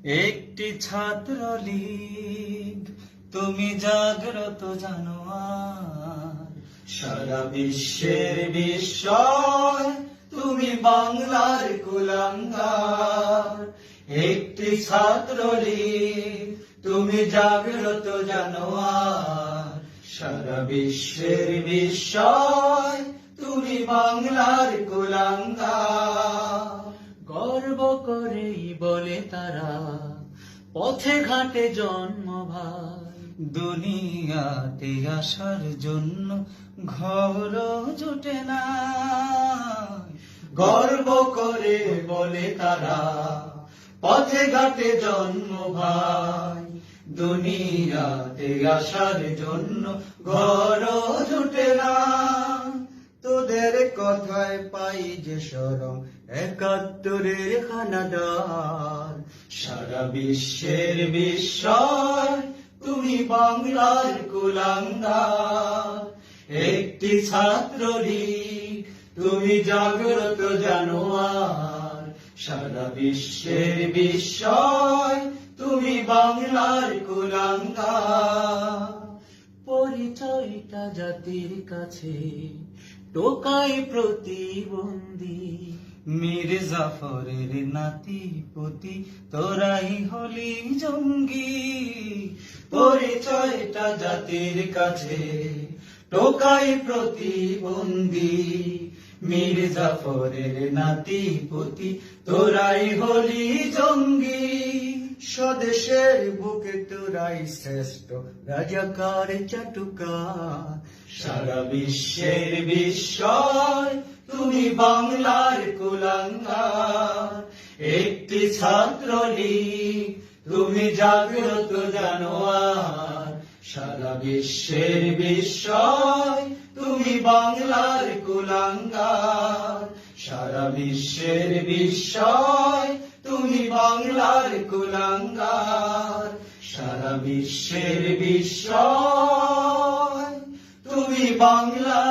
একটি ছাত্রলীগ, তুমি জাগ্রত জানোয়ার। সারা বিশ্বের বিস্ময়, তুমি বাংলার কুলাঙ্গার। একটি ছাত্রলীগ, তুমি জাগ্রত জানোয়ার। সারা বিশ্বের বিস্ময়, তুমি বাংলার কুলাঙ্গার। গর্ব করেই বলে তারা, পথে ঘাটে জন্ম ভাই। দুনিয়াতে আসার জন্য ঘর জোটে না। গর্ব করে বলে তারা, পথে ঘাটে জন্ম ভাই। দুনিয়াতে আসার জন্য ঘর জোটে না। তোদের কথায় পাই যে শরম, ৭১-এর হানাদার। সারা বিশ্বের বিস্ময়, তুমি বাংলার কুলাঙ্গার। একটি ছাত্রলীগ, তুমি জাগ্রত জানোয়ার। সারা বিশ্বের বিস্ময়, তুমি বাংলার কুলাঙ্গার। পরিচয়টা জাতির কাছে টোকাই প্রতিবন্ধী। মীর জাফরের নাতি পুতি, তোরাই হলি জঙ্গি। পরিচয়টা জাতির কাছে টোকাই প্রতিবন্ধী। মীর জাফরের নাতি পুতি, তোরাই হলি জঙ্গি। স্বদেশের বুকে তোরাই শ্রেষ্ঠ, রাজাকার চাটুকার। সারা বিশ্বের বিস্ময়, তুমি বাংলার কুলাঙ্গার। একটি ছাত্রলীগ, তুমি জাগ্রত জানোয়ার। সারা বিশ্বের বিস্ময়, তুমি বাংলার কুলাঙ্গার। সারা বিশ্বের বিস্ময়, তুমি বাংলার কুলাঙ্গার। সারা বিশ্বের বিস্ময়, তুমি বাংলার